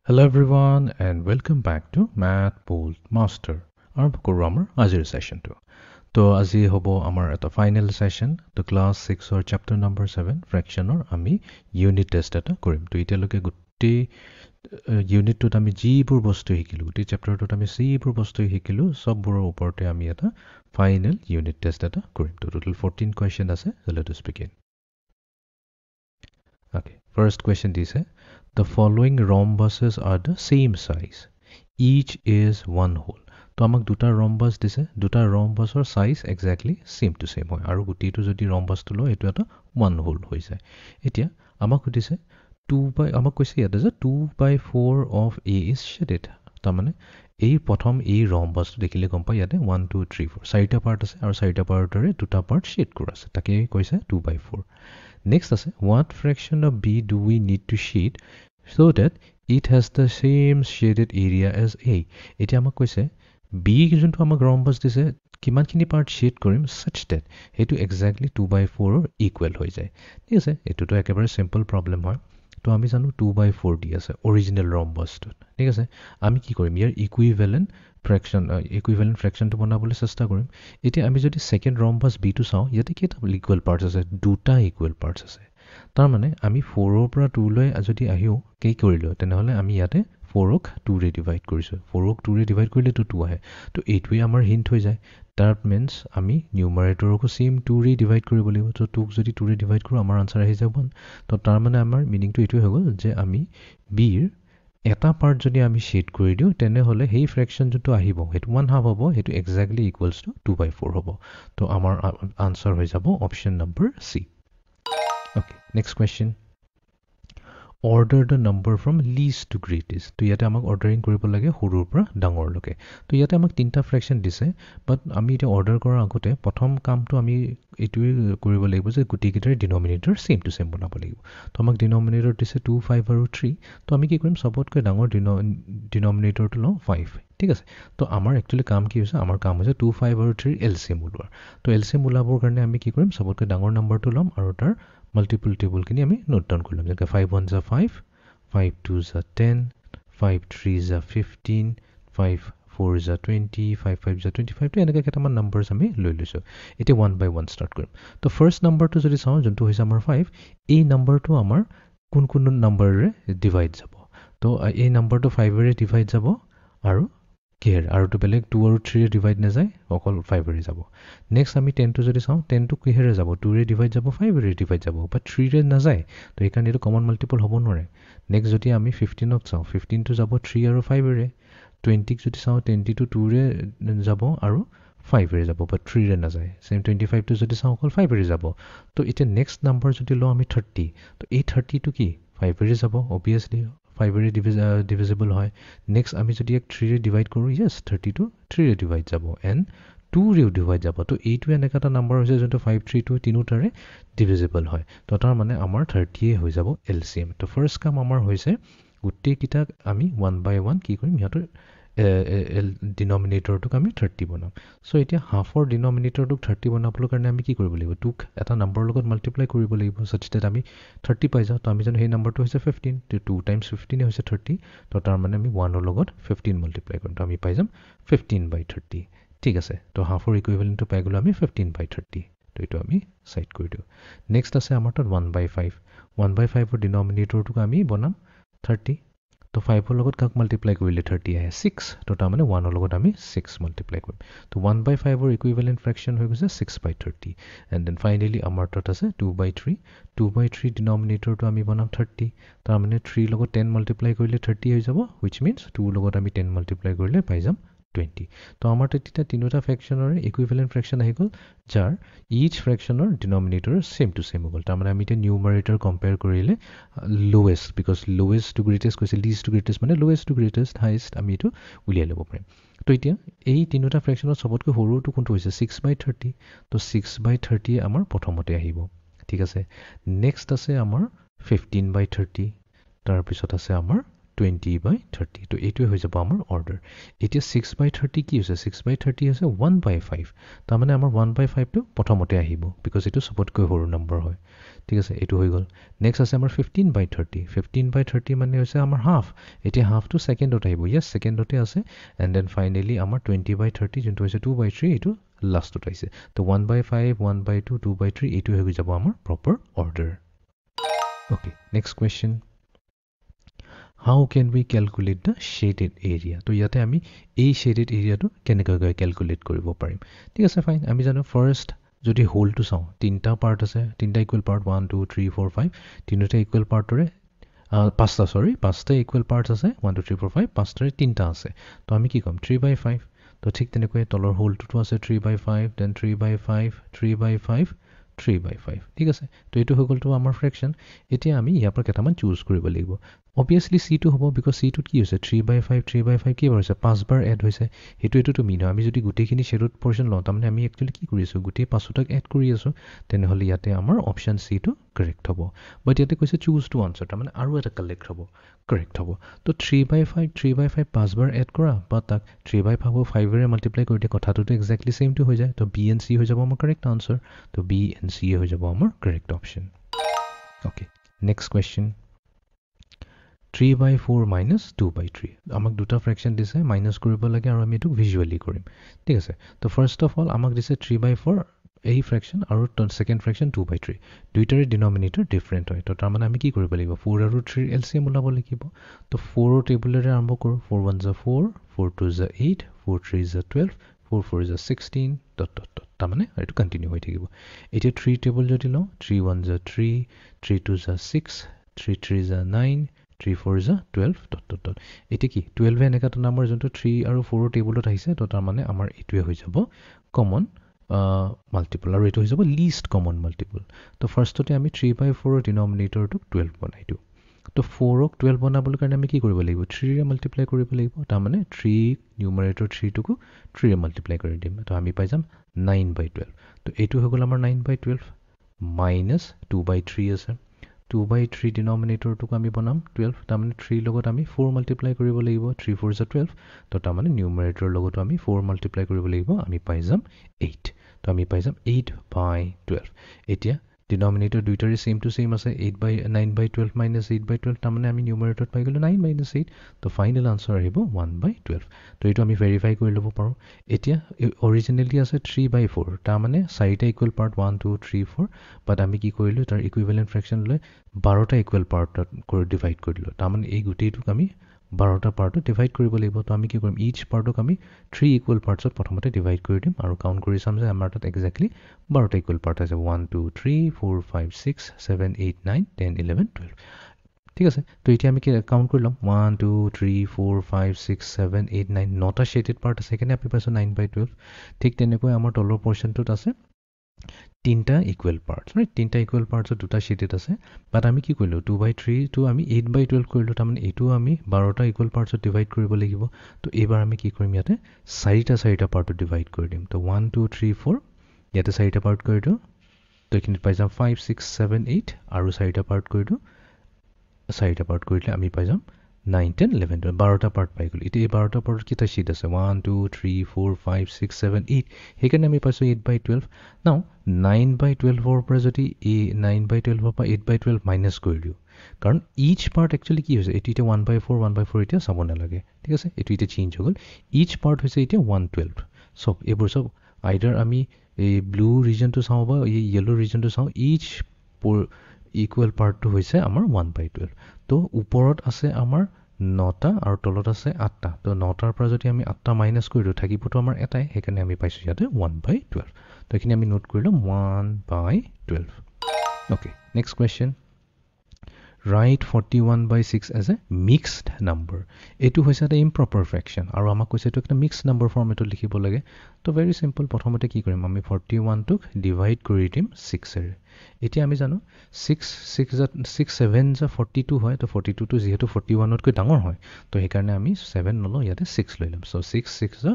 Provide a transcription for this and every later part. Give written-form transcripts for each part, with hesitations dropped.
Hello everyone and welcome back to Math Bold Master. আৰম্ভ কৰোঁ আমাৰ আজিৰ সেশনটো তো আজি হ'ব আমাৰ এটা ফাইনেল সেশন তো ক্লাছ 6 অৰ চেপ্টাৰ নম্বৰ 7 ফ্ৰেকশনৰ আমি ইউনিট টেষ্ট এটা কৰিম তো এতিয়ালৈকে গোটেই ইউনিটটোত আমি যিবোৰ বস্তু শিকিলোঁ গোটেই চেপ্টাৰটোত আমি যিবোৰ বস্তু শিকিলোঁ সববোৰৰ ওপৰতে আমি এটা ফাইনেল ইউনিট টেষ্ট এটা কৰিম তো টোটাল 14 কোৱেশ্চন আছে so let us begin. Okay, first question dice the following rhombuses are the same size. Each is one whole. তো আমাক দুটা rhombus দিছে দুটা rhombusৰ size exactly same to same হয় আৰু গুটিটো যদি rhombusটো লয় এটো এটা one whole হৈ যায় এতিয়া আমাক সুধিছে 2 by আমাক কৈছে ইয়াতে যে 2/4 of A is shaded তাৰ মানে এই প্ৰথম এই rhombusটো দেখিলে গম পাই ইয়াতে 1 2 3 4 চাৰিটা পাৰ্ট আছে আৰু চাৰিটা পাৰ্টৰে দুটা পাৰ্ট শেড কৰা আছে তাকে কৈছে 2/4 Next আছে what fraction of B do we need to shade so that it has the same shaded area as A এতিয়া আমাক কৈছে B যোনটো আমাক rhombus দিছে কিমানখিনি পাৰ্ট শেড কৰিম such that হেতু exactly 2/4 ৰ ইকুৱেল হৈ যায় ঠিক আছে এটোটো একেবাৰে সিম্পল প্ৰবলেম হয় তো আমি জানো 2/4 দি আছে অৰিজিনাল rhombusটো ঠিক আছে আমি কি কৰিম ইয়াৰ ইকুইভ্যালেন্ট ফ্ৰেকশনটো বনাবলৈ চেষ্টা কৰিম এতিয়া আমি যদি সেকেন্ড rhombus B টো চাও ইয়াতে কেইটা ইকুৱেল পাৰ্টস আছে দুটা ইকুৱেল পাৰ্টস আছে তাৰ মানে আমি 4 ৰ পৰা 2 লৈ যদি আহিও কি কৰিলো তেনেহলে আমি ইয়াতে 4 ক 2 ৰে ডিভাইড কৰিছো 4 ক 2 ৰে ডিভাইড কৰিলে তো 2 আহে তো এইটোৱে আমাৰ হিন্ট হৈ যায় that means আমি নিউমাৰেটৰকো সেম 2 ৰে ডিভাইড কৰিব লাগিব তো 2 ক যদি 2 ৰে ডিভাইড কৰো আমাৰ আনসাৰ আহি যাব 1 তো তাৰ মানে আমাৰ মিনিংটো এইটোৱে হৈ গ'ল যে আমি B ৰ এটা পাৰ্ট যদি আমি শেড কৰি দিও তেনে হলে হেই ফ্ৰেকশন যেটো আহিব হেতু 1/2 হ'ব হেতু এক্স্যাক্টলি ইকুৱেলস টু 2/4 হ'ব তো আমাৰ আনসাৰ হৈ যাব option number C Okay, next question. Order the number from least to greatest. তো ইয়াতে আমাক অৰ্ডাৰিং কৰিব লাগে সৰুৰ পৰা ডাঙৰ লৈকে তো ইয়াতে আমাক তিনটা ফ্ৰেকশন দিছে বাট আমি এটা অৰ্ডাৰ কৰাৰ আগতে প্ৰথম কামটো আমি এটোই কৰিব লাগিব যে গুটিকেইটাৰ ডিনোমিনেটৰ সেম টু সেম বনাব লাগিব তো আমাক ডিনোমিনেটৰ দিছে 2 5 আৰু 3 তো আমি কি কৰিম সবতকৈ ডাঙৰ ডিনোমিনেটৰটো লওঁ 5 ঠিক আছে তো আমাৰ একচুয়ালি কাম কি হৈছে আমাৰ কাম হৈছে 2 5 আৰু 3 এলসিএম উলোৱা তো এলসিএম উলাবৰ কাৰণে আমি কি কৰিম সবতকৈ ডাঙৰ নম্বৰটো লম আৰু তাৰ multiple table kini ami note down korlam jeka 5 1s are 5 5 2s are 10 5 3s are 15 5 4s are 20 5 5s are 25 to enaka ketaman numbers ami loi loiso ete one by one start korim to first number to jodi saw jontu hoise amar 5 ei number to amar kun number re divide jabo to ei number to 5 re divide jabo aru care আৰু তো বেলেগ 2 আৰু 3 ৰে divide না যায় অকল 5 ৰে যাব নেক্সট আমি 10 টো যদি চাও 10 টো কিহেৰে যাব 2 ৰে ডিভাইড যাব 5 ৰে ডিভাইড যাব বাট 3 ৰে না যায় তো এই কাৰণে এটো কমন মাল্টিপল হ'ব নৰে নেক্সট যদি আমি 15 ক চাও 15 টো যাব 3 আৰু 5 ৰে 20 ক যদি চাও 20 টো 2 ৰে যাব আৰু 5 ৰে যাব বাট 3 ৰে না যায় সেম 25 টো যদি চাও অকল 5 ৰে যাব তো এটা নেক্সট নাম্বাৰ যদি ল আমি 30 তো এই 30 টো কি 5 ৰে যাব obviously 5 ৰে divisible হয় নেক্সট আমি যদি এক 3 ৰে ডিভাইড কৰো yes 32 3 ৰে ডিভাইড যাব এন্ড 2 ৰে ডিভাইড যাব তো এইটো এনেকাটা নাম্বাৰ হৈছে যোনটো 5 3 2 তিনিটাৰে divisible হয় তো তাৰ মানে আমাৰ 30 হৈ যাব এলসিএম তো ফাৰ্স্ট কাম আমাৰ হৈছে গুটেই কিটা আমি 1 by 1 কি কৰিম ইয়াৰ ডিনোমিনেটৰটোক আমি 30 বনাম সো এতিয়া হাফৰ ডিনোমিনেটৰটোক 30 বনাবলৈ কাৰণে আমি কি কৰিব লাগিব 2 এটা নাম্বাৰৰ লগত মাল্টিপ্লাই কৰিব লাগিব such that আমি 30 পাই যাও তো আমি জানো সেই নাম্বাৰটো হৈছে 15 তো 2 times 15 হৈছে 30 তো তাৰ মানে আমি 1 ৰ লগত 15 মাল্টিপ্লাই কৰিম তো আমি পাই যাম 15/30 ঠিক আছে তো হাফৰ ইকুইভ্যালেন্টটো পাই গলো আমি 15/30 তো এটো আমি সাইড কৰি দিও নেক্সট আছে আমাৰ তাত 1/5 1/5 ৰ ডিনোমিনেটৰটোক আমি বনাম 30 তো 5 ৰ লগত কাক মাল্টিপ্লাই কৰিলে 30 আহে 6 তো তাৰ মানে 1 ৰ লগত আমি 6 মাল্টিপ্লাই কৰিম তো 1/5 ৰ ইকুইভ্যালেন্ট ফ্ৰেকশন হৈ গৈছে 6/30 এন্ড দেন ফাইনালি আমাৰ তাত আছে 2/3 2/3 ডিনোমিনেটৰটো আমি বনাম 30 তাৰ মানে 3 লগত 10 মাল্টিপ্লাই কৰিলে 30 হৈ যাব which means 2 লগত আমি 10 মাল্টিপ্লাই কৰিলে পাই যাম 20 তো আমাৰ তেতিয়া তিনিটা ফ্ৰেকশনৰ ইকুইভ্যালেন্ট ফ্ৰেকশন আহি গল যাৰ ইচ ফ্ৰেকশনৰ ডিনোমিনেটৰ সেম টু সেম হ'ল তাৰ মানে আমি এতিয়া নিউমাৰেটৰ কম্পেয়াৰ কৰিলে lowest because lowest to greatest কৈছে লিষ্ট টু গ্ৰেটেষ্ট মানে লোৱেষ্ট টু গ্ৰেটেষ্ট হাইয়েষ্ট আমি এটো উলিয়াই ল'ব পাৰিম তো এতিয়া এই তিনিটা ফ্ৰেকশনৰ সবতকৈ সৰুটো কোনটো হৈছে 6/30 তো 6/30 আমাৰ প্ৰথমতে আহিব ঠিক আছে নেক্সট আছে আমাৰ 15/30 তাৰ পিছত আছে আমাৰ 20/30 তো এইটোৱে হৈ যাব আমাৰ অৰ্ডাৰ এতিয়া 6/30 কি হৈছে 6/30 হৈছে 1/5 তাৰ মানে আমাৰ 1/5 টো প্ৰথমতে আহিব বিকজ এটো সবতকৈ সৰু নম্বৰ হয় ঠিক আছে এইটো হৈ গ'ল নেক্সট আছে আমাৰ 15/30 15/30 মানে হৈছে আমাৰ হাফ এতিয়া হাফটো ছেকেণ্ডত আহিব ইয়েছ ছেকেণ্ডতে আছে এণ্ড দেন ফাইনেলি আমাৰ 20/30 যোনটো হৈছে 2/3 এইটো লাষ্টত আহিছে তো 1/5 1/2 2/3 এইটো হৈ যাব আমাৰ proper order okay next question How can we calculate the shaded area? তো ইয়াতে আমি এই shaded এৰিয়াটো কেনেকৈ ক্যালকুলেট কৰিব পাৰিম ঠিক আছে ফাইন আমি জানো ফাৰ্স্ট যদি হোলটো চাওঁ তিনটা পাৰ্ট আছে তিনটা ইকুৱেল পাৰ্ট 1 2 3 4 5 তিনিটা ইকুৱেল পাৰ্টৰে পাঁচটা ইকুৱেল পাৰ্টছ আছে 1 2 3 4 5 পাঁচটাৰে তিনটা আছে তো আমি কি ক'ম 3/5 তো ঠিক তেনেকৈ তলৰ হোলটোতো আছে 3/5 দেন 3/5 3/5 3/5 ঠিক আছে তো এইটো হৈ গ'লতো আমাৰ ফ্ৰেকশ্যন এতিয়া আমি ইয়াৰ পৰা কেইটামান চুজ কৰিব লাগিব obviously c2 হ'ব because c2 কি হৈছে 3/5 3/5 কি হৈছে 5 বাৰ এড হৈছে হেতুটো মিন আমি যদি গুটেখিনি শেডত পোৰশন লওঁ তাৰমানে আমি একচুয়ালি কি কৰি আছো গুটে পাঁচটাক এড কৰি আছো তেনেহলে ইয়াতে আমাৰ অপচন c2 কাৰেক্ট হ'ব বাট ইয়াতে কৈছে চুজ টু আনসাৰ তাৰমানে আৰু এটা কালেক্ট হ'ব কাৰেক্ট হ'ব তো 3/5 5 বাৰ এড কৰা বা তাক 3/5 5 ৰে মাল্টিপ্লাই কৰি দিয়ে কথাটো এক্স্যাক্টলি সেম টু হৈ যায় তো b and c হৈ যাব আমাৰ কাৰেক্ট আনসাৰ তো b and c হৈ যাব আমাৰ correct option okay next question 3/4 minus 2/3 আমাক দুটা ফ্ৰেকশন দিছে মাইনাস কৰিব লাগে আৰু আমি এটো ভিজুয়ালি কৰিম ঠিক আছে তো ফাৰ্স্ট অফ অল আমাক দিছে 3/4 এই ফ্ৰেকশন আৰু সেকেন্ড ফ্ৰেকশন 2/3 দুইটাৰে ডিনোমিনেটৰ ডিফাৰেন্ট হয় তো তাৰ মানে আমি কি কৰিব লাগিব 4 আৰু 3 এলসিএম উলাব লাগিব তো 4 ৰ টেবুলৰে আৰম্ভ কৰো 4 1 is 4 4 2 is 8 4 3 is 12 4 4 is 16 dot dot dot তাৰ মানে এটো কন্টিনিউ হৈ থাকিব এতিয়া 3 টেবুল যদি লওঁ 3 1 is 3 3 2 is 6 3 3 is 9 3 4 is 12 dot dot dot এতে কি 12 এনেকাটো নাম্বাৰ যোনটো 3 আৰু 4 ৰ টেবুলত আহিছে তো তাৰ মানে আমাৰ এটোৱে হৈ যাব কমন মাল্টিপল আৰু এটো হৈ যাব লিষ্ট কমন মাল্টিপল তো ফাৰ্স্টতে আমি 3/4 ৰ ডিনোমিনেটৰটো 12 বনাই দিও তো 4 ক 12 বনাবলৈ কাৰণে আমি কি কৰিব লাগিব 3 ৰে মাল্টিপ্লাই কৰিব লাগিব তাৰ মানে 3 নিউমাৰেটৰ 3 টুকু 3 ৰে মাল্টিপ্লাই কৰি দিম তো আমি পাই যাম 9/12 তো এটো হৈ গল আমাৰ 9/12 minus 2/3 আছে 2/3 ডিনোমিনেটৰ টুকু আমি বনাম 12 তাৰ মানে 3 লগত আমি 4 মাল্টিপ্লাই কৰিব লাগিব 3 4 is 12 তো তাৰ মানে নিউমাৰেটৰ লগত আমি 4 মাল্টিপ্লাই কৰিব লাগিব আমি পাই যাম 8 তো আমি পাই যাম 8/12 এতিয়া ডিনোমিনেটৰ দুইটাৰে সেম টু সেম আছে 9/12 minus 8/12 তাৰ মানে আমি নিউমাৰেটৰত পাই গলো 9 minus 8 তো ফাইনাল আনসাৰ আহিব 1/12 তো এটো আমি ভেৰিফাই কৰি লব পাৰো এতিয়া অৰিজিনালি আছে 3/4 তাৰ মানে চাৰিটা ইকুৱেল পাৰ্ট 1 2 3 4 বাট আমি কি কৰিলো তাৰ ইকুইভ্যালেন্ট ফ্ৰেকশন লৈ 12টা ইকুৱেল পাৰ্টত কৰি ডিভাইড কৰি দিলো তাৰ মানে এই গুটেইটোক আমি 12টা পাৰ্টত ডিভাইড কৰিব লাগিব তো আমি কি কৰিম ইচ পাৰ্টক আমি 3 ইকুৱেল পাৰ্টছত প্ৰথমতে ডিভাইড কৰি দিম আৰু কাউন্ট কৰি চাম যে আমাৰ তাত এক্স্যাক্টলি 12টা ইকুৱেল পাৰ্ট আছে 1 2 3 4 5 6 7 8 9 10 11 12 ঠিক আছে তো এতিয়া আমি কি কাউন্ট কৰি লম 1 2 3 4 5 6 7 8 9 নটা শেডেড পাৰ্ট আছে কেনে আমি পাইছো 9/12 ঠিক তেনেকৈ আমাৰ তলৰ পোৰশনটোত আছে তিনটা ইকুৱেল পাৰ্টস ৰাইট তিনটা ইকুৱেল পাৰ্টছত দুটা শেডেড আছে বাট আমি কি কৰিলো 2/3 টু আমি 8/12 কৰিলো তাৰ মানে এটো আমি 12টা ইকুৱেল পাৰ্টছত ডিভাইড কৰিব লাগিব তো এবাৰ আমি কি কৰিম ইয়াতে চাৰিটা পাৰ্টত ডিভাইড কৰি দিম তো 1 2 3 4 ইয়াতে চাৰিটা পাৰ্ট কৰি দিও তো এখিনি পাই যাম 5 6 7 8 আৰু চাৰিটা পাৰ্ট কৰি দিও চাৰিটা পাৰ্ট কৰিলে আমি পাই যাম 9 10 11 12 12টা পাৰ্ট পাই গলো এতিয়া এই 12টা পাৰ্টত কিটা শীট আছে 1 2 3 4 5 6 7 8 হেকাৰণে আমি পাইছো 8/12 নাও 9/12 ৰ পৰা যদি এই 9/12 ৰ পৰা 8/12 মাইনাস কৰি দিও কাৰণ ইচ পাৰ্ট একচুয়ালি কি হৈছে এটো 1/4 এতিয়া চাব না লাগে ঠিক আছে এটো এতিয়া চেঞ্জ হৈ গল ইচ পাৰ্ট হৈছে এতিয়া 112 সব এবোৰ সব আইদাৰ আমি এই ব্লু ৰিজনটো চাও বা এই ইয়েলো ৰিজনটো চাও ইচ ইকুৱেল পাৰ্টটো হৈছে আমাৰ 1/12 তো ওপৰত আছে আমাৰ 9টা আৰু তলত আছে 8টা তো 9টাৰ পৰা যদি আমি 8টা মাইনাস কৰি দিও থাকিবটো আমাৰ এটাই হেকাৰণে আমি পাইছো ইয়াতে 1/12 তো এখিনি আমি নোট কৰিলো 1/12 okay next question write 41/6 as a mixed number এটো হৈছে এটা improper fraction আৰু আমাক কৈছে এটো একটা mixed number ফৰ্মেটত লিখিব লাগে তো very simple প্ৰথমতে কি কৰিম আমি 41 টোক ডিভাইড কৰি দিম 6 এৰে এতিয়া আমি জানো 6 7 যা 42 হয় তো 42 টো যেহেতু 41 তকৈ ডাঙৰ হয় তো হেকাৰণে আমি 7 নলো ইয়াতে 6 লৈ লম সো 6 6 যা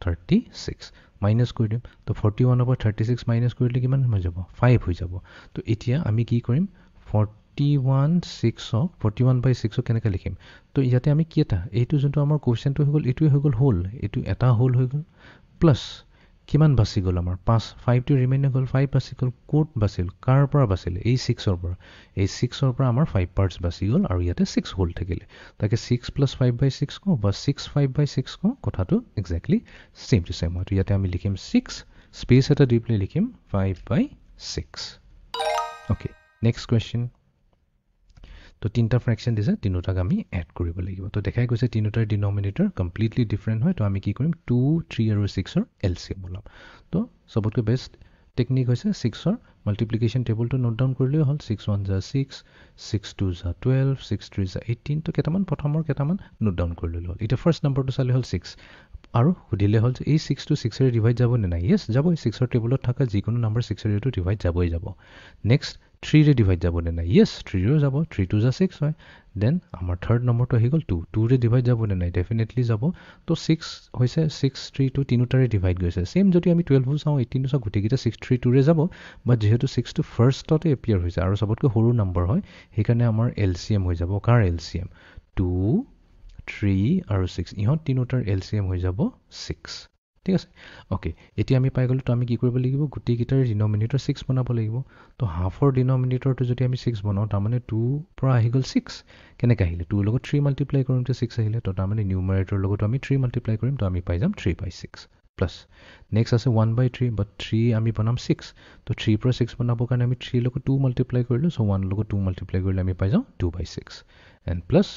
36 মাইনাস কৰি দিম তো 41 পৰা 36 মাইনাস কৰিলে কিমান হৈ যাব 5 হৈ যাব তো এতিয়া আমি কি কৰিম 41/6 কেনেকৈ লিখিম তো ইয়াতে আমি কি এটা এইটো যোনটো আমাৰ কোৱেশ্চনটো হৈ গল এটোই হৈ গল হোল এটো এটা হোল হৈ গল প্লাস কিমান বাচি গ'ল আমাৰ 5টো ৰিমেইন গ'ল 5 বাচি গ'ল ক'ত বাচিল কাৰ পৰা বাচিলে এই 6ৰ পৰা এই 6ৰ পৰা আমাৰ 5 পাৰ্টছ বাচি গ'ল আৰু ইয়াতে 6 হোল থাকিলে তাকে 6 + 5/6 কওঁ বা 6 5/6 কওঁ কথাটো এক্সেক্টলি চেম টু চেম হয় তো ইয়াতে আমি লিখিম 6 স্পেচ এটা দি পেলাই লিখিম 5/6 অ'কে নেক্সট কুৱেশ্যন তো তিনিটা ফ্ৰেকশ্যন দিছে তিনিটাক আমি এড কৰিব লাগিব তো দেখাই গৈছে তিনিটাৰ ডিনমিনেটৰ কমপ্লিটলি ডিফাৰেণ্ট হয় তো আমি কি কৰিম 2 3 আৰু 6ৰ এলচিএম ওলাম তো সবতকৈ বেষ্ট টেকনিক হৈছে 6ৰ মাল্টিপ্লিকেশ্যন টেবুলটো নোট ডাউন কৰিলেই হ'ল 6 1 = 6 6 2 = 12 6 3 = 18 তো কেইটামান প্ৰথমৰ কেইটামান নোট ডাউন কৰি ল'লে হ'ল এতিয়া ফাৰ্ষ্ট নম্বৰটো চালে হ'ল 6 আৰু সুধিলে হ'ল যে এই 6টো 6ৰে ডিভাইড যাব নে নাই য়েছ যাবই 6ৰ টেবুলত থকা যিকোনো নম্বৰ 6ৰেটো ডিভাইড যাবই যাব নেক্সট 3ৰে ডিভাইড যাব নে নাই য়েছ 3ৰেও যাব 3 2 = 6 হয় দেন আমাৰ থাৰ্ড নম্বৰটো আহি গ'ল 2 2ৰে ডিভাইড যাব নে নাই ডেফিনেটলি যাব তো 6 হৈছে 6 3 2 তিনিটাৰে ডিভাইড গৈছে চেম যদি আমি 12ও চাওঁ 18ও চাওঁ গোটেইকেইটা 6 3 2ৰে যাব বাট যিহেতু 6টো ফাৰ্ষ্টতে এপিয়াৰ হৈছে আৰু সবতকৈ সৰু নম্বৰ হয় সেইকাৰণে আমাৰ এলচিএম হৈ যাব কাৰ এলচিএম 2 3 আৰু 6 ইহঁত তিনিটাৰ এলচিএম হৈ যাব 6 ঠিক আছে ওকে এতিয়া আমি পাই গ'লো তো আমি কি কৰিব লাগিব গোটেইকেইটাৰ ডিনমিনেটৰ 6 বনাব লাগিব তো হাফৰ ডিনমিনেটৰটো যদি আমি 6 বনাওঁ তাৰমানে 2 পৰা আহি গ'ল 6 কেনেকৈ আহিলে 2 লগত 3 মাল্টিপ্লাই কৰোঁতে 6 আহিলে তো তাৰমানে নিউমাৰেটৰ লগত আমি 3 মাল্টিপ্লাই কৰিম তো আমি পাই যাম 3/6 প্লাছ নেক্সট আছে 1/3 বাট 3 আমি বনাম 6 তো 3 পৰা 6 বনাবৰ কাৰণে আমি 3 লগত 2 মাল্টিপ্লাই কৰিলোঁ চ' 1 লগত 2 মাল্টিপ্লাই কৰিলে আমি পাই যাওঁ 2/6 এণ্ড প্লাছ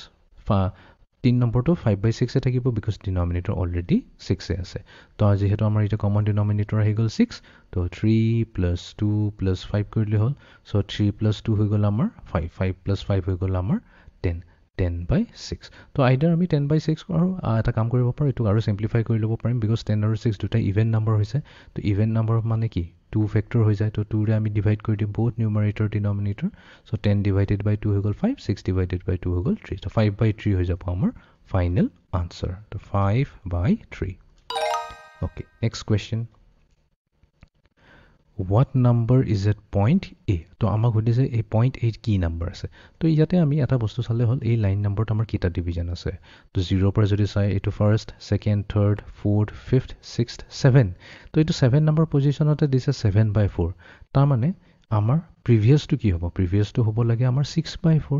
3 নম্বৰটো 5/6 থাকিব বিকজ ডিনমিনেটৰ অলৰেডি 6 আছে তো যিহেতু আমাৰ এতিয়া কমন ডিনমিনেটৰ আহি গ'ল 6 তো 3 + 2 + 5 কৰিলে হ'ল চ' 3 + 2 হৈ গ'ল আমাৰ 5 5 + 5 হৈ গ'ল আমাৰ 10/6 তো আইদাৰ আমি 10/6 আৰু এটা কাম কৰিব পাৰোঁ এইটো আৰু চিম্প্লিফাই কৰি ল'ব পাৰিম বিকজ 10 আৰু 6 দুটা ইভেন নম্বৰ হৈছে তো ইভেন নম্বৰ মানে কি 2 ফেক্টৰ হৈ যায় তো 2ৰে আমি ডিভাইড কৰি দিম বহুত নিউমাৰেটৰ ডিনমিনেটৰ চ' 10 / 2 হৈ গ'ল 5 6 / 2 হৈ গ'ল 3 তো 5/3 হৈ যাব আমাৰ ফাইনেল আনচাৰ তো 5/3 okay next question what number is at point A তো আমাক সুধিছে এই point A কি নম্বৰ আছে তো ইয়াতে আমি এটা বস্তু চালে হ'ল এই লাইন নম্বৰত আমাৰ কেইটা ডিভিজন আছে তো 0 পৰা যদি চাই এইটো first second third fourth fifth sixth 7 তো এইটো 7 নম্বৰ পজিশ্যনতে দিছে 7/4 তাৰমানে আমাৰ প্ৰিভিয়াছটো কি হ'ব প্ৰিভিয়াছটো হ'ব লাগে আমাৰ 6/4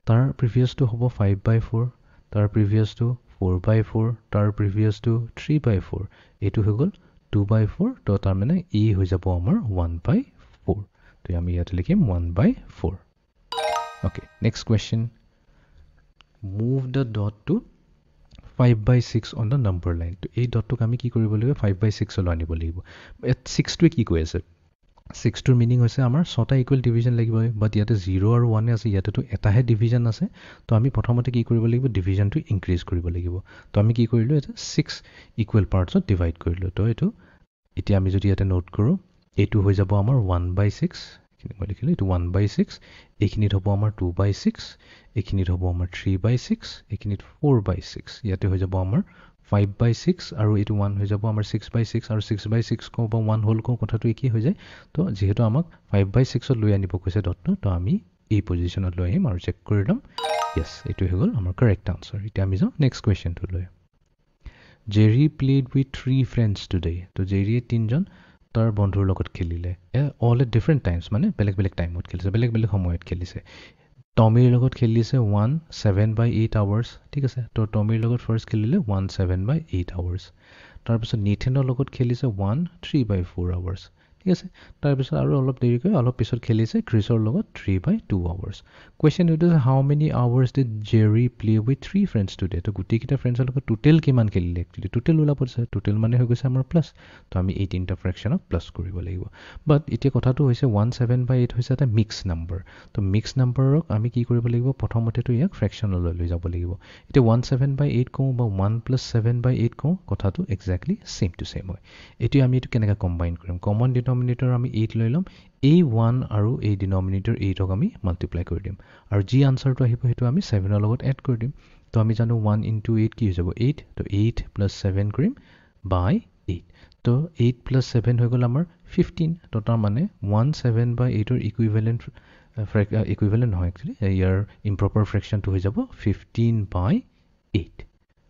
তাৰ প্ৰিভিয়াছটো হ'ব 5/4 তাৰ প্ৰিভিয়াছটো 4/4 তাৰ প্ৰিভিয়াছটো 3/4 এইটো হৈ গ'ল 2/4 তো তাৰমানে ই হৈ যাব আমাৰ 1/4 তো আমি ইয়াতে লিখিম 1/4 okay next question move the dot to 5/6 on the number line তো এই ডটটোক আমি কি কৰিব লাগিব 5/6লৈ আনিব লাগিব 6টোৱে কি কৈ আছে 6টোৰ মিনিং হৈছে আমাৰ 6টা ইকুৱেল ডিভিজন লাগিব বাট ইয়াতে 0 আৰু 1 আছে ইয়াতেতো এটাহে ডিভিজন আছে তো আমি প্ৰথমতে কি কৰিব লাগিব ডিভিজনটো ইনক্ৰিজ কৰিব লাগিব তো আমি কি কৰিলোঁ এটা 6 ইকুৱেল পাৰ্টছত ডিভাইড কৰিলোঁ তো এইটো এতিয়া আমি যদি ইয়াতে নোট কৰোঁ এইটো হৈ যাব আমাৰ 1/6 এইখিনি মই লিখিলোঁ এইটো 1/6 এইখিনিত হ'ব আমাৰ 2/6 এইখিনিত হ'ব আমাৰ 3/6 এইখিনিত 4/6 ইয়াতে হৈ যাব আমাৰ 5/6 আৰু এইটো 1 হৈ যাব আমাৰ 6/6 আৰু 6/6 কওঁ বা 1 হ'ল কওঁ কথাটো একেই হৈ যায় তো যিহেতু আমাক 5/6 লৈ আনিব কৈছে ডটটো তো আমি এই পজিশ্যনত লৈ আহিম আৰু চেক কৰি ল'ম য়েছ এইটো হৈ গ'ল আমাৰ কাৰেক্ট আনচাৰ এতিয়া আমি যাওঁ নেক্সট কুৱেশ্যনটো লৈ Jerry played with 3 friends today তো জেৰীয়ে 3জন তাৰ বন্ধুৰ লগত খেলিলে অল এট ডিফাৰেণ্ট টাইমছ মানে বেলেগ বেলেগ টাইমত খেলিছে বেলেগ বেলেগ সময়ত খেলিছে টমিৰ লগত খেলিছে 7/8 আৱাৰ্ছ ঠিক আছে তো টমিৰ লগত ফাৰ্ষ্ট খেলিলে 7/8 আৱাৰ্ছ তাৰপিছত নিথেনৰ লগত খেলিছে 3/4 আৱাৰ্ছ ঠিক আছে তাৰপিছত আৰু অলপ দেৰিকৈ অলপ পিছত খেলিছে ক্ৰিছৰ লগত 3/2 আৱাৰ্ছ কুৱেশ্যন এইটো হৈছে how many hours did Jerry play with 3 friends today তো গোটেইকেইটা ফ্ৰেণ্ডছৰ লগত টোটেল কিমান খেলিলে একচুৱেলি টোটেল ওলাব দিছে টোটেল মানে হৈ গৈছে আমাৰ প্লাছ তো আমি এই তিনিটা ফ্ৰেকশ্যনক প্লাছ কৰিব লাগিব বাট এতিয়া কথাটো হৈছে 7/8 হৈছে এটা মিক্স নম্বৰ তো মিক্স নম্বৰক আমি কি কৰিব লাগিব প্ৰথমতেতো ইয়াক ফ্ৰেকশ্যনলৈ লৈ যাব লাগিব এতিয়া 7/8 কওঁ বা 1 + 7/8 কওঁ কথাটো এক্সেক্টলি ছেম টু ছেম হয় এতিয়া আমি এইটো কেনেকৈ কম্বাইন কৰিম কমন ডিনমিনেটৰ আমি 8 লৈ ল'ম এই 1 আৰু এই ডিনমিনেটৰ 8ক আমি মাল্টিপ্লাই কৰি দিম আৰু যি আনচাৰটো আহিব সেইটো আমি 7ৰ লগত এড কৰি দিম তো আমি জানো 1 × 8 কি হৈ যাব 8 তো 8 + 7 কৰিম বাই 8 তো 8 + 7 হৈ গ'ল আমাৰ 15 তো তাৰমানে 7/8ৰ ইকুইভেলেণ্ট নহয় একচুৱেলি ইয়াৰ ইম্প্ৰপাৰ ফ্ৰেকশ্যনটো হৈ যাব 15/8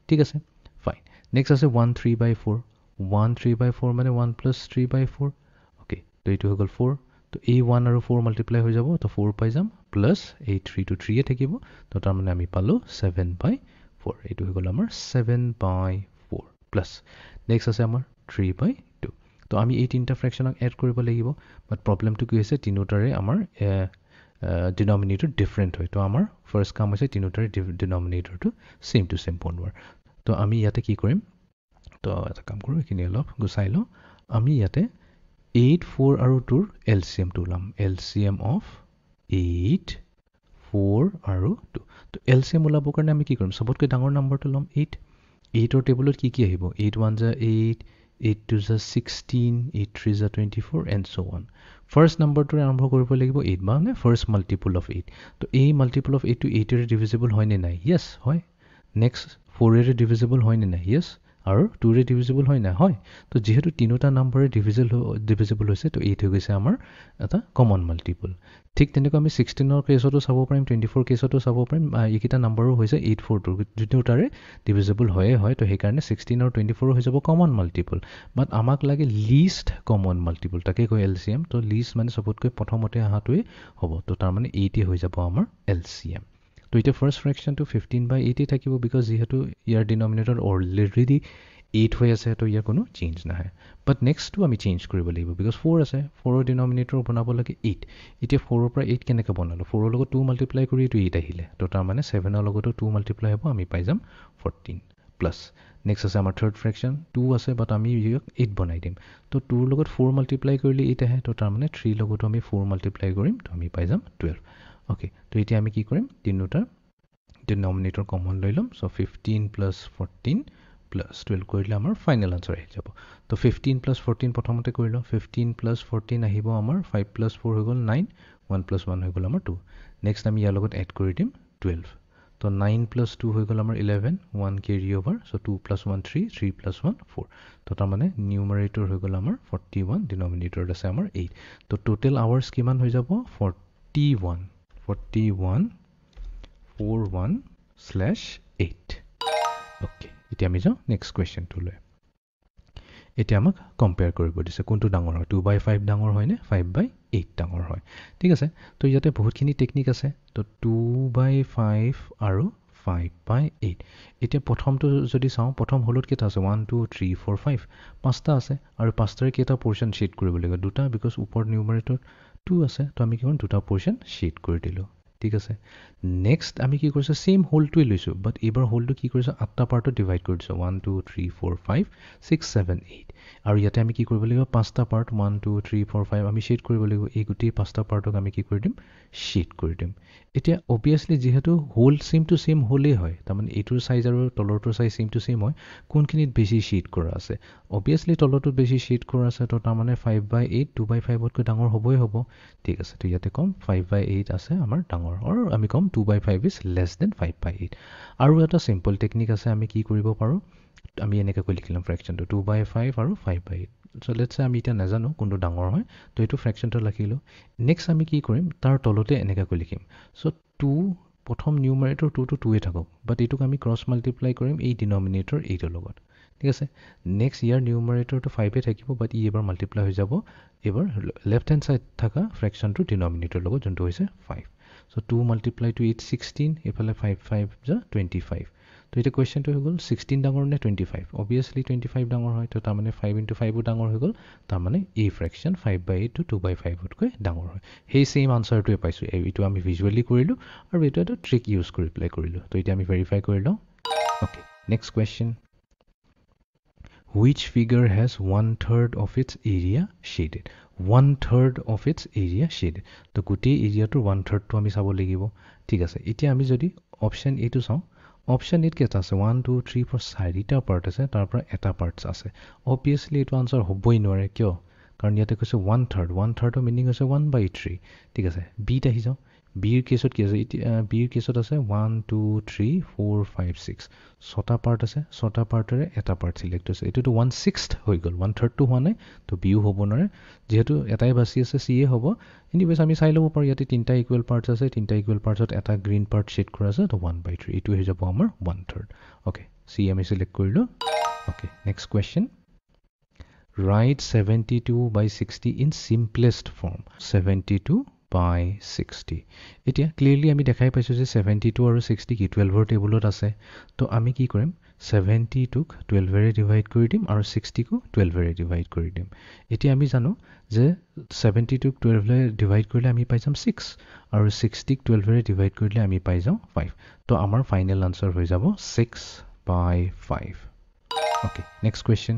ঠিক আছে ফাইন নেক্সট আছে 13/4 1 3/4 মানে 1 plus 3/4 ওকে তো এইটো হৈ গ'ল 4 তো এই 1 আৰু 4 মাল্টিপ্লাই হৈ যাব তো 4 পাই যাম প্লাছ এই 3 to 3 থাকিব তো তাৰমানে আমি পালোঁ 7/4 এইটো হৈ গ'ল আমাৰ 7/4 প্লাছ নেক্সট আছে আমাৰ 3/2 তো আমি এই তিনিটা ফ্ৰেকশ্যনক এড কৰিব লাগিব বাট প্ৰব্লেমটো কি হৈছে তিনিটাৰে আমাৰ ডিনমিনেটৰ ডিফাৰেণ্ট হয় তো আমাৰ ফাৰ্ষ্ট কাম হৈছে তিনিটাৰে ডিনমিনেটৰটো চেম টু চেম বনোৱাৰ তো আমি ইয়াতে কি কৰিম তো এটা কাম কৰোঁ এইখিনি অলপ গুচাই লওঁ আমি ইয়াতে 8 4 আৰু 2ৰ এলচিএমটো ওলাম এলচিএম অফ 8 4 আৰু 2 তো এলচিএম ওলাবৰ কাৰণে আমি কি কৰিম চবতকৈ ডাঙৰ নাম্বাৰটো ল'ম 8 8ৰ টেবুলত কি কি আহিব 8 1 যা 8 8 2 যা 16 8 3 যা 24 এণ্ড ছ' অন ফাৰ্ষ্ট নাম্বাৰটোৰে আৰম্ভ কৰিব লাগিব 8 মানে ফাৰ্ষ্ট মাল্টিপুল অফ 8 তো এই মাল্টিপুল অফ 8টো 8ৰে ডিভিজিবল হয়নে নাই য়েছ হয় নেক্সট 4ৰে ডিভিজিবল হয়নে নাই য়েছ আৰু 2ৰে ডিভিজিবল হয় নাই হয় তো যেহেতু তিনিটা নাম্বাৰে ডিভিজিবল হৈছে তো 8 হৈ গৈছে আমাৰ এটা কমন মাল্টিপুল ঠিক তেনেকৈ আমি 16ৰ কেছতো চাব পাৰিম 24 কেছতো চাব পাৰিম এইকেইটা নাম্বাৰো হৈছে 8 4 2 দুটাৰে ডিভিজিবল হয়ে হয় তো সেইকাৰণে 16 আৰু 24 হৈ যাব কমন মাল্টিপুল বাট আমাক লাগে লিষ্ট কমন মাল্টিপুল তাকে কয় এলচিএম তো লিষ্ট মানে চবতকৈ প্ৰথমতে অহাটোৱে হ'ব তো তাৰমানে 8 হৈ যাব আমাৰ এলচিএম তো এতিয়া ফাৰ্ষ্ট ফ্ৰেকশ্যনটো 15/8 থাকিব বিকজ যিহেতু ইয়াৰ ডিনমিনেটৰ অলৰেডি 8 হৈ আছে তো ইয়াৰ কোনো চেঞ্জ নাহে বাট নেক্সটটো আমি চেঞ্জ কৰিব লাগিব বিকজ 4 আছে 4ৰ ডিনমিনেটৰ বনাব লাগে 8 এতিয়া 4ৰ পৰা 8 কেনেকৈ বনালোঁ 4ৰ লগত 2 মাল্টিপ্লাই কৰি এইটো 8 আহিলে তো তাৰমানে 7ৰ লগতো 2 মাল্টিপ্লাই হ'ব আমি পাই যাম 14 প্লাছ নেক্সট আছে আমাৰ থাৰ্ড ফ্ৰেকশ্যন 2 আছে বাট আমি ইয়াক 8 বনাই দিম তো 2ৰ লগত 4 মাল্টিপ্লাই কৰিলে 8 আহে তো তাৰমানে 3 লগতো আমি 4 মাল্টিপ্লাই কৰিম তো আমি পাই যাম 12 ওকে তো এতিয়া আমি কি কৰিম তিনিটাৰ ডিনমিনেটৰ কমন লৈ ল'ম চ' 15 প্লাছ 14 প্লাছ 12 কৰিলে আমাৰ ফাইনেল আনচাৰ আহি যাব তো 15 প্লাছ 14 প্ৰথমতে কৰি লওঁ 15 প্লাছ 14 আহিব আমাৰ 5 প্লাছ 4 হৈ গ'ল 9 1 প্লাছ 1 হৈ গ'ল আমাৰ 2 নেক্সট আমি ইয়াৰ লগত এড কৰি দিম 12 তো 9 প্লাছ 2 হৈ গ'ল আমাৰ 11 1 কেৰি অভাৰ চ' 2 প্লাছ 1 3 3 প্লাছ 1 4 তো তাৰমানে নিউমাৰেটৰ হৈ গ'ল আমাৰ 41 ডিনমিনেটৰত আছে আমাৰ 8 তো টোটেল আৱাৰ্ছ কিমান হৈ যাব 41 41/8 অ'কে এতিয়া আমি যাওঁ নেক্সট কুৱেশ্যনটোলৈ এতিয়া আমাক কম্পেয়াৰ কৰিব দিছে কোনটো ডাঙৰ হয় 2/5 ডাঙৰ হয়নে 5/8 ডাঙৰ হয় ঠিক আছে তো ইয়াতে বহুতখিনি টেকনিক আছে তো 2/5 আৰু 5/8 এতিয়া প্ৰথমটো যদি চাওঁ প্ৰথম হলত কেইটা আছে 1 2 3 4 5 পাঁচটা আছে আৰু পাঁচটাৰে কেইটা পৰ্চন শ্বেড কৰিব লাগিব দুটা বিকজ ওপৰত নিউমাৰেটৰ 2 আছে তো আমি কি কৰিম দুটা পৰ্চন শ্বেড কৰি দিলোঁ ঠিক আছে নেক্সট আমি কি কৰিছোঁ সেম হোলটোৱে লৈছোঁ বাট এইবাৰ হোলটো কি কৰিছোঁ 8টা পাৰ্টত ডিভাইড কৰি দিছোঁ 1 2 3 4 5 6 7 8 আৰু ইয়াতে আমি কি কৰিব লাগিব 5টা পাৰ্ট 1 2 3 4 5 আমি শ্বেড কৰিব লাগিব এই গোটেই 5টা পাৰ্টক আমি কি কৰি দিম শ্বেড কৰি দিম এতিয়া অবভিয়াছলি যিহেতু হোল চেম টু চেম হোলেই হয় তাৰমানে এইটোৰ চাইজ আৰু তলৰটোৰ চাইজ চেম টু চেম হয় কোনখিনিত বেছি শ্বেড কৰা আছে অবভিয়াছলি তলৰটোত বেছি শ্বেড কৰা আছে তো তাৰমানে 5/8 2/5তকৈ ডাঙৰ হ'বই হ'ব ঠিক আছে তো ইয়াতে কম 5/8 আছে আমাৰ ডাঙৰ আৰু আমি কম 2/5 ইজ লেছ দেন 5/8 আৰু এটা চিম্পল টেকনিক আছে আমি কি কৰিব পাৰোঁ আমি এনেকৈ লিখিলাম ফ্ৰেকশ্যনটো 2/5 আৰু 5/8 চ' লেটছ আমি এতিয়া নাজানো কোনটো ডাঙৰ হয় তো এইটো ফ্ৰেকশ্যনটো লিখিলোঁ নেক্সট আমি কি কৰিম তাৰ তলতে এনেকৈ লিখিম চ' 2 প্ৰথম নিউমাৰেটৰ 2টো 2য়ে থাকক বাট এইটোক আমি ক্ৰছ মাল্টিপ্লাই কৰিম এই ডিনমিনেটৰ 8ৰ লগত ঠিক আছে নেক্সট ইয়াৰ নিউমাৰেটৰটো 5 থাকিব বাট ই এবাৰ মাল্টিপ্লাই হৈ যাব এবাৰ লেফ্ট হেণ্ড ছাইড থকা ফ্ৰেকশ্যনটো ডিনমিনেটৰ লগত যোনটো হৈছে 5 চ' 2 মাল্টিপ্লাই টু 8 16 এইফালে 5 5 যা 25 তো এতিয়া কুৱেশ্যনটো হৈ গ'ল 16 ডাঙৰ নে 25 অবভিয়াছলি 25 ডাঙৰ হয় তো তাৰমানে 5 × 5ও ডাঙৰ হৈ গ'ল তাৰমানে এই ফ্ৰেকশ্যন 5/8 to 2/5তকৈ ডাঙৰ হয় সেই ছেইম আনচাৰটোৱে পাইছোঁ এইটো আমি ভিজুৱেলি কৰিলোঁ আৰু এইটো এটা ট্ৰিক ইউজ কৰি পেলাই কৰিলোঁ তো এতিয়া আমি ভেৰিফাই কৰি লওঁ okay next question which figure has 1/3 of its area shaded 1/3 of its area shaded তো গোটেই এৰিয়াটোৰ 1/3টো আমি চাব লাগিব ঠিক আছে এতিয়া আমি যদি অপশ্যন এইটো চাওঁ অপশ্যন এইট কেইটা আছে 1 2 3 4 চাৰিটা পাৰ্ট আছে তাৰ পৰা এটা পাৰ্টছ আছে অবভিয়াছলি এইটো আনচাৰ হ'বই নোৱাৰে কিয় কাৰণ ইয়াতে কৈছে 1/3ৰ মিনিং হৈছে 1/3 ঠিক আছে বিত আহি যাওঁ বিৰ কেছত কি আছে এতিয়া বিৰ কেছত আছে 1 2 3 4 5 6 ছটা পাৰ্ট আছে ছটা পাৰ্টৰে এটা পাৰ্ট চিলেক্ট হৈছে এইটোতো 1/6 হৈ গ'ল 1/3টো হোৱা নাই তো বিও হ'ব নোৱাৰে যিহেতু এটাই বাচি আছে চিয়ে হ'ব এনিৱেজ আমি চাই ল'ব পাৰোঁ ইয়াতে তিনিটা ইকুৱেল পাৰ্টছ আছে তিনিটা ইকুৱেল পাৰ্টছত এটা গ্ৰীণ পাৰ্ট শ্বেড কৰা আছে তো 1/3 এইটো হৈ যাব আমাৰ 1/3 অ'কে চি আমি চিলেক্ট কৰিলোঁ okay next question write 72 by 60 in simplest form. 72 by 60. এতিয়া ক্লিয়াৰলি আমি দেখাই পাইছোঁ যে 72 আৰু 60 কি 12ৰ টেবুলত আছে। তো আমি কি কৰিম 70টোক 12ৰে ডিভাইড কৰি দিম আৰু 60কো 12ৰে ডিভাইড কৰি দিম। এতিয়া আমি জানো যে 70টোক 12ৰে ডিভাইড কৰিলে আমি পাই যাম 6 আৰু 60ক 12ৰে ডিভাইড কৰিলে আমি পাই যাওঁ 5। তো আমাৰ ফাইনেল আনসাৰ হৈ যাব 6 by 5. Okay, next question.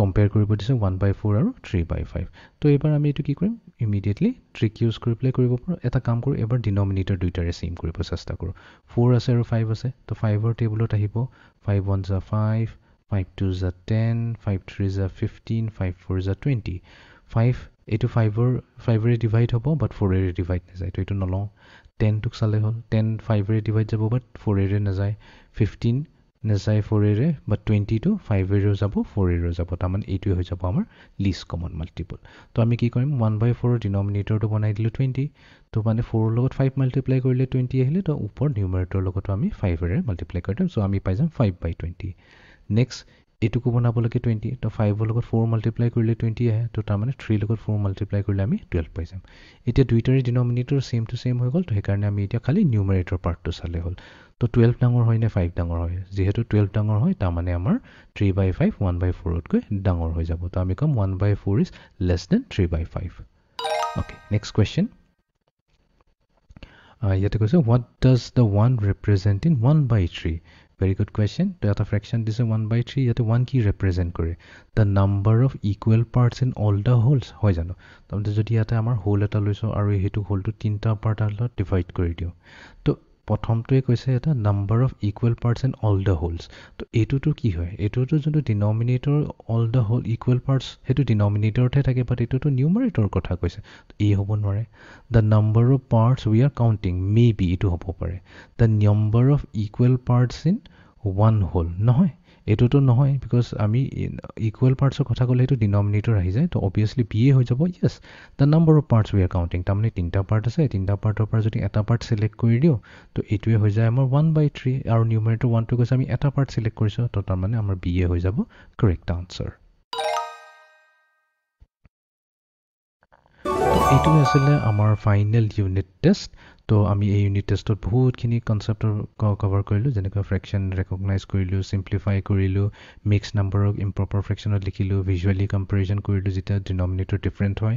Compare কৰিব দিছে 1 by 4 আৰু 3 by 5. তো এবাৰ আমি এইটো কি কৰিম ইমিডিয়েটলি ট্ৰিক ইউজ কৰি পেলাই কৰিব পাৰোঁ। এটা কাম কৰোঁ এবাৰ ডিনমিনেটৰ দুইটাৰে চেম কৰিব চেষ্টা কৰোঁ। 4 আছে আৰু 5 আছে। তো 5ৰ টেবুলত আহিব 5 1 যা 5, 5 2 যা 10, 5 3 যা 15, 5 4 যা 20। 5 এইটো 5ৰে ডিভাইড হ'ব বাট 4ৰে ডিভাইড নাযায়। তো এইটো নলওঁ। 10টোক চালে হ'ল 10 5ৰে ডিভাইড যাব বাট 4ৰে নাযায়। 15 নাযায় 4ৰে বাট 20টো 5ৰেও যাব 4ৰেও যাব। তাৰমানে এইটোৱে হৈ যাব আমাৰ লিষ্ট কমন মাল্টিপল। তো আমি কি কৰিম 1 by 4ৰ ডিনমিনেটৰটো বনাই দিলোঁ 20। তো মানে 4ৰ লগত 5 মাল্টিপ্লাই কৰিলে 20 আহিলে। তো ওপৰ নিউমাৰেটৰ লগতো আমি 5ৰে মাল্টিপ্লাই কৰি দিম। চ' আমি পাই যাম 5 by 20। নেক্সট এইটোকো বনাবলৈকে 20। তো 5ৰ লগত 4 মাল্টিপ্লাই কৰিলে 20 আহে। তো তাৰমানে 3 লগত 4 মাল্টিপ্লাই কৰিলে আমি 12 পাই যাম। এতিয়া দুইটাৰে ডিনমিনেটৰ চেম টু চেম হৈ গ'ল। তো সেইকাৰণে আমি এতিয়া খালি নিউমাৰেটৰ পাৰ্টটো চালে হ'ল। তো 12 ডাঙৰ হয় নে 5 ডাঙৰ হয়? যিহেতু 12 ডাঙৰ হয় তাৰমানে আমাৰ 3 by 5 1 by 4তকৈ ডাঙৰ হৈ যাব। তো আমি ক'ম 1 by 4 is less than 3 by 5. Okay, next question. ইয়াতে কৈছে what does the 1 represent in 1 by 3? Very good question. তো এটা fraction দিছে 1 by 3। ইয়াতে 1 কি represent কৰে? The number of equal parts in all the wholes. হয় জানো? তাৰমানে যদি ইয়াতে আমাৰ হোল এটা লৈছোঁ আৰু সেইটো হোলটো 3টা পাৰ্ট আলত ডিভাইড কৰি দিওঁ। তো প্ৰথমটোৱে কৈছে এটা number of equal parts in all the wholes. তো এইটোতো কি হয় এইটোতো যোনটো denominator all the whole equal parts সেইটো ডিনমিনেটৰতহে থাকে বাট এইটোতো নিউমাৰেটৰ কথা কৈছে। এই হ'ব নোৱাৰে। The number of parts we are counting may be এইটো হ'ব পাৰে the number of equal parts in one whole. নহয় এইটোতো নহয় বিকজ আমি ইকুৱেল পাৰ্টছৰ কথা ক'লে সেইটো ডিনমিনেটৰ আহি যায়। তো অবভিয়াছলি বি এ হৈ যাব yes the number of parts we are counting. তাৰমানে 3টা পাৰ্ট আছে 3টা পাৰ্টৰ পৰা যদি এটা পাৰ্ট চিলেক্ট কৰি দিওঁ তো এইটোৱে হৈ যায় আমাৰ 1 by 3 আৰু নিউমাৰেটৰ 1টো কৈছে আমি এটা পাৰ্ট চিলেক্ট কৰিছোঁ। তো তাৰমানে আমাৰ বি এ হৈ যাব কাৰেক্ট আনচাৰ। তো এইটোৱে আছিলে আমাৰ ফাইনেল ইউনিট টেষ্ট। তো আমি এই ইউনিট টেষ্টত বহুতখিনি কনচেপ্টৰ কভাৰ কৰিলোঁ যেনেকৈ ফ্ৰেকশ্যন ৰেকগনাইজ কৰিলোঁ চিম্প্লিফাই কৰিলোঁ মিক্স নাম্বাৰক ইম্প্ৰপাৰ ফ্ৰেকশ্যনত লিখিলোঁ ভিজুৱেলি কম্পেৰিজন কৰিলোঁ যেতিয়া ডিনমিনেটৰ ডিফাৰেণ্ট হয়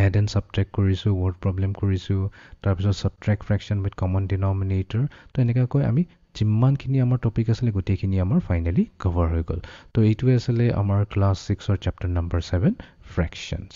এড এণ্ড ছাবট্ৰেক্ট কৰিছোঁ ৱৰ্ড প্ৰব্লেম কৰিছোঁ তাৰপিছত subtract fraction with common denominator. তো এনেকুৱাকৈ আমি যিমানখিনি আমাৰ টপিক আছিলে গোটেইখিনি আমাৰ ফাইনেলি কভাৰ হৈ গ'ল। তো এইটোৱে আছিলে আমাৰ ক্লাছ 6ৰ চেপ্টাৰ নম্বৰ 7 ফ্ৰেকশ্যনছ।